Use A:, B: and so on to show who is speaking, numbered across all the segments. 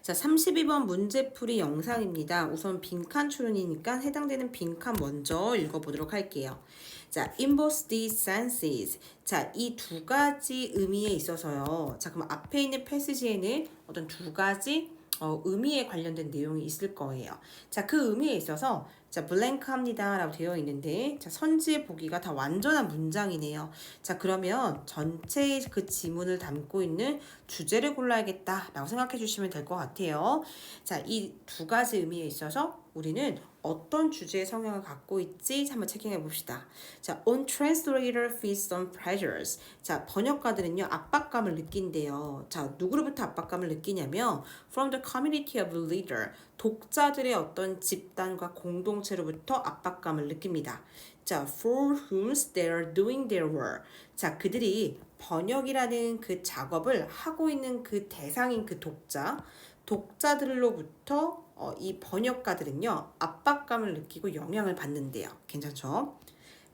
A: 자, 32번 문제풀이 영상입니다. 우선 빈칸 추론이니까 해당되는 빈칸 먼저 읽어보도록 할게요. 자, involves these senses. 자, 이 두 가지 의미에 있어서요. 자, 그럼 앞에 있는 패시지에는 어떤 두 가지 의미에 관련된 내용이 있을 거예요. 자, 그 의미에 있어서 자, 블랭크 합니다 라고 되어 있는데 자, 선지의 보기가 다 완전한 문장이네요. 자, 그러면 전체의 그 지문을 담고 있는 주제를 골라야겠다 라고 생각해 주시면 될 것 같아요. 자, 이 두 가지 의미에 있어서 우리는 어떤 주제의 성향을 갖고 있지 한번 체킹해 봅시다. 자, on translator feels some pressures. 자, 번역가들은요 압박감을 느낀대요. 자, 누구로부터 압박감을 느끼냐면 from the community of reader. 독자들의 어떤 집단과 공동체로부터 압박감을 느낍니다. 자, for whom they are doing their work. 자, 그들이 번역이라는 그 작업을 하고 있는 그 대상인 그 독자들로부터 이 번역가들은요 압박감을 느끼고 영향을 받는데요. 괜찮죠?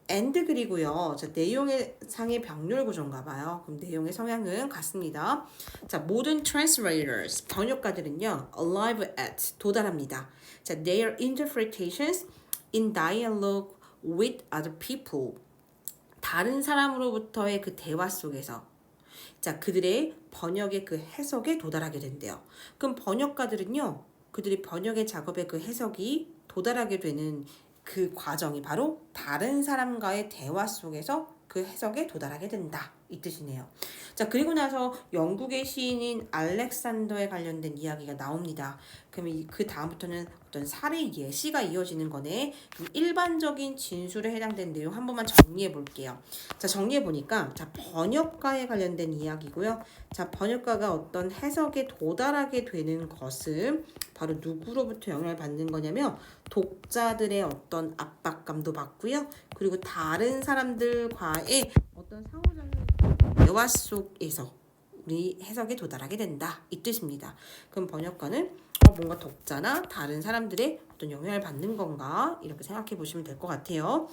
A: and 그리고요. 자, 내용의 상의 병렬 구조인가 봐요. 그럼 내용의 성향은 같습니다. 자, 모든 translators 번역가들은요 arrive at 도달합니다. 자, their interpretations in dialogue with other people 다른 사람으로부터의 그 대화 속에서 자, 그들의 번역의 그 해석에 도달하게 된대요. 그럼 번역가들은요, 그들이 번역의 작업의 그 해석이 도달하게 되는 그 과정이 바로 다른 사람과의 대화 속에서 그 해석에 도달하게 된다. 이 뜻이네요. 자, 그리고 나서 영국의 시인인 알렉산더에 관련된 이야기가 나옵니다. 그럼 그 다음부터는 어떤 사례 예시가 이어지는 거네. 일반적인 진술에 해당된 내용 한 번만 정리해 볼게요. 자, 정리해 보니까 자, 번역가에 관련된 이야기고요. 자, 번역가가 어떤 해석에 도달하게 되는 것은 바로 누구로부터 영향을 받는 거냐면 독자들의 어떤 압박감도 받고요. 그리고 다른 사람들과의 어떤 상호작용 대화 속에서 우리 해석에 도달하게 된다. 이 뜻입니다. 그럼 번역가는 뭔가 독자나 다른 사람들의 어떤 영향을 받는 건가 이렇게 생각해 보시면 될 것 같아요.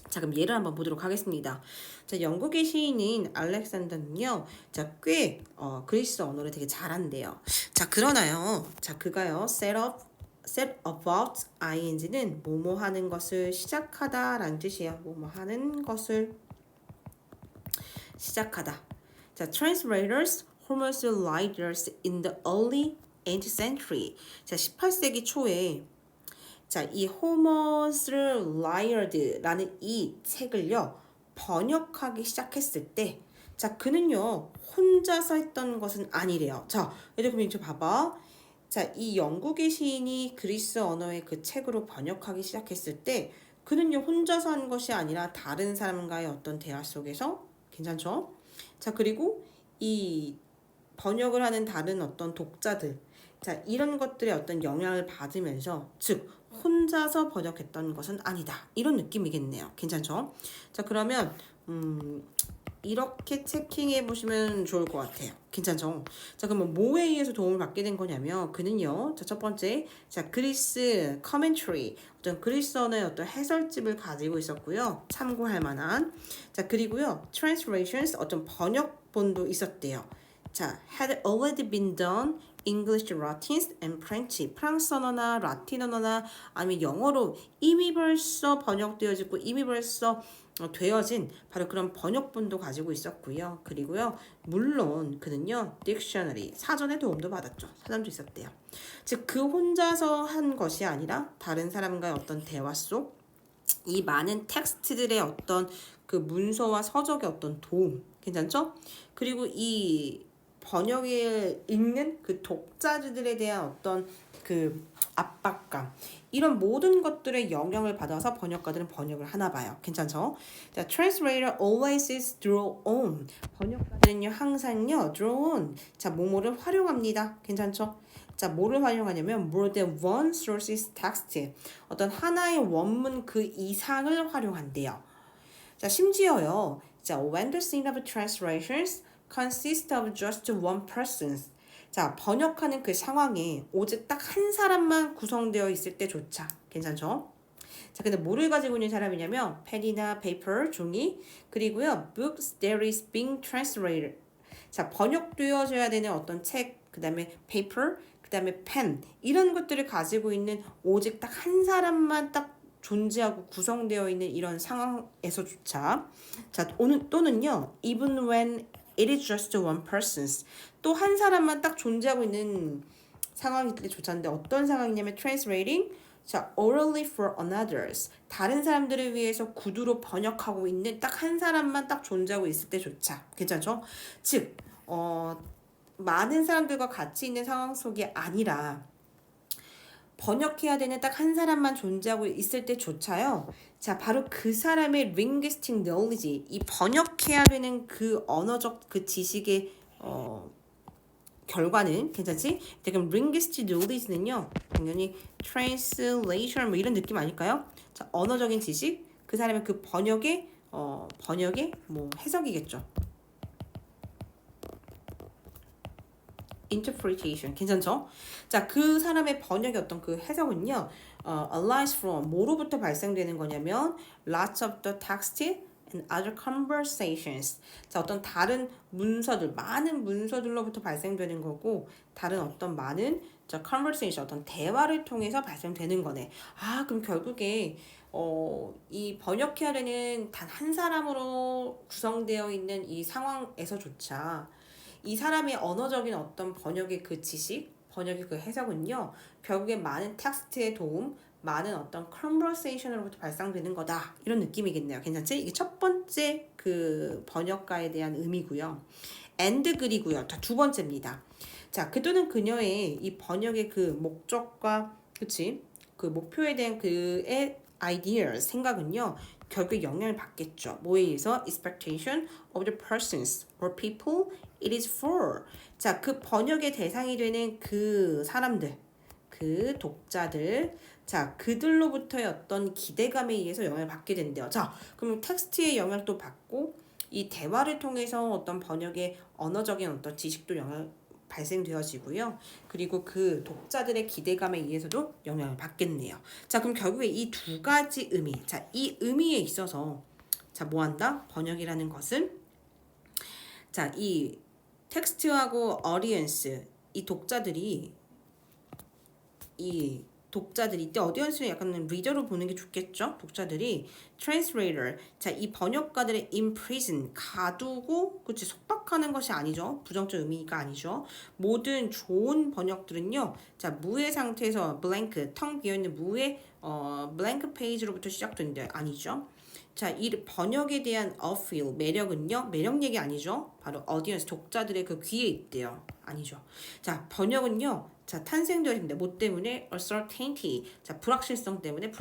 A: 자, 그럼 예를 한번 보도록 하겠습니다. 자, 영국의 시인인 알렉산더는요, 자, 꽤 그리스 언어를 되게 잘한대요. 자, 그러나요, 자, 그가요, set about ing는 뭐뭐 하는 것을 시작하다라는 뜻이에요. 뭐뭐 하는 것을 시작하다. 자, translators, homosexual writers in the early 8th century. 자, 18세기 초에 자, 이 호머스 라이어드라는 이 책을요 번역하기 시작했을 때, 자, 그는요 혼자서 했던 것은 아니래요. 자, 예를 들면 이제 봐봐. 자, 이 영국의 시인이 그리스 언어의 그 책으로 번역하기 시작했을 때, 그는요 혼자서 한 것이 아니라 다른 사람과의 어떤 대화 속에서 괜찮죠? 자, 그리고 이 번역을 하는 다른 어떤 독자들, 자, 이런 것들의 어떤 영향을 받으면서 즉 혼자서 번역했던 것은 아니다. 이런 느낌이겠네요. 괜찮죠? 자, 그러면 이렇게 체킹해 보시면 좋을 것 같아요. 괜찮죠? 자, 그러면 뭐에 의해서 도움을 받게 된 거냐면 그는요. 자, 첫 번째, 자, 그리스 커멘터리 어떤 그리스 언어의 어떤 해설집을 가지고 있었고요. 참고할 만한. 자, 그리고요. translations 어떤 번역본도 있었대요. 자, had already been done English, Latin, and French. 프랑스 언어나 라틴 언어나 아니면 영어로 이미 벌써 번역되어지고 이미 벌써 되어진 바로 그런 번역본도 가지고 있었고요. 그리고요, 물론 그는요, 딕셔너리 사전의 도움도 받았죠. 사전도 있었대요. 즉 그 혼자서 한 것이 아니라 다른 사람과의 어떤 대화 속 이 많은 텍스트들의 어떤 그 문서와 서적의 어떤 도움, 괜찮죠? 그리고 이 번역을 읽는 그 독자들에 대한 어떤 그 압박감 이런 모든 것들의 영향을 받아서 번역가들은 번역을 하나 봐요. 괜찮죠? 자, translator always is draw on. 번역가들은요 항상요 draw on. 자, 뭐뭐를 활용합니다. 괜찮죠? 자, 뭐를 활용하냐면 more than one source's text. 어떤 하나의 원문 그 이상을 활용한대요. 자, 심지어요. 자, when the scene of translations consist of just one person. 자, 번역하는 그 상황에 오직 딱 한 사람만 구성되어 있을 때조차 괜찮죠? 자, 근데 뭐를 가지고 있는 사람이냐면 펜이나 페이퍼, 종이, 그리고요 books that is being translated. 자, 번역되어져야 되는 어떤 책, 그 다음에 paper, 그 다음에 pen 이런 것들을 가지고 있는 오직 딱 한 사람만 딱 존재하고 구성되어 있는 이런 상황에서조차 자 오늘 또는요 even when it is just one person's 또 한 사람만 딱 존재하고 있는 상황일 때조차인데 어떤 상황이냐면 translating 자 orally for others 다른 사람들을 위해서 구두로 번역하고 있는 딱 한 사람만 딱 존재하고 있을 때조차 괜찮죠? 즉 많은 사람들과 같이 있는 상황 속이 아니라 번역해야 되는 딱 한 사람만 존재하고 있을 때조차요. 자, 바로 그 사람의 linguistic knowledge, 이 번역해야 되는 그 언어적 그 지식의 결과는 괜찮지? 그럼 linguistic knowledge는요. 당연히 translation 뭐 이런 느낌 아닐까요? 자, 언어적인 지식, 그 사람의 그 번역의 뭐 해석이겠죠. interpretation 괜찮죠? 자, 그 사람의 번역의 어떤 그 해석은요. arise from 뭐로부터 발생되는 거냐면 lots of the text and other conversations. 자, 어떤 다른 문서들, 많은 문서들로부터 발생되는 거고 다른 어떤 많은 자, conversation 어떤 대화를 통해서 발생되는 거네. 아, 그럼 결국에 이 번역해야 되는 단 한 사람으로 구성되어 있는 이 상황에서조차 이 사람의 언어적인 어떤 번역의 그 지식, 번역의 그 해석은요, 결국에 많은 텍스트의 도움, 많은 어떤 컨버세이션으로부터 발생되는 거다. 이런 느낌이겠네요. 괜찮지? 이게 첫 번째 그 번역가에 대한 의미고요. and 글이고요. 자, 두 번째입니다. 자, 그도는 그녀의 이 번역의 그 목적과 그치? 그 목표에 대한 그의 ideas, 생각은요. 결국에 영향을 받겠죠. 뭐에 의해서? expectation of the persons or people it is for. 자, 그 번역의 대상이 되는 그 사람들, 그 독자들, 자, 그들로부터의 어떤 기대감에 의해서 영향을 받게 된대요. 자, 그럼 텍스트의 영향도 받고 이 대화를 통해서 어떤 번역의 언어적인 어떤 지식도 영향 발생되어지고요. 그리고 그 독자들의 기대감에 의해서도 영향을 받겠네요. 자, 그럼 결국에 이 두 가지 의미, 자, 이 의미에 있어서 자, 뭐 한다? 번역이라는 것은 자, 이 텍스트하고 어디언스, 이 독자들이 이때 어디언스는 약간 리더로 보는 게 좋겠죠? 독자들이 translator, 자, 이 번역가들의 imprison, 가두고 그치 속박하는 것이 아니죠. 부정적 의미가 아니죠. 모든 좋은 번역들은요. 자, 무의 상태에서 blank, 텅 비어있는 무의 blank 페이지로부터 시작된대. 아니죠. 자, 이 번역에 대한 appeal, 매력은요. 매력 얘기 아니죠. 바로 audience, 독자들의 그 귀에 있대요. 아니죠. 자, 번역은요. 자, 탄생되어집니다. 뭐 때문에? uncertainty. 자, 불확실성 때문에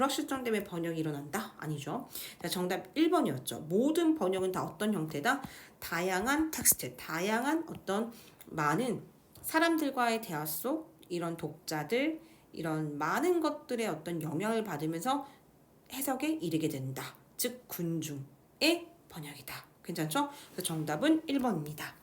A: 번역이 일어난다? 아니죠. 자, 정답 1번이었죠. 모든 번역은 다 어떤 형태다? 다양한 텍스트, 다양한 어떤 많은 사람들과의 대화 속 이런 독자들, 이런 많은 것들의 어떤 영향을 받으면서 해석에 이르게 된다. 즉, 군중의 번역이다. 괜찮죠? 그래서 정답은 1번입니다.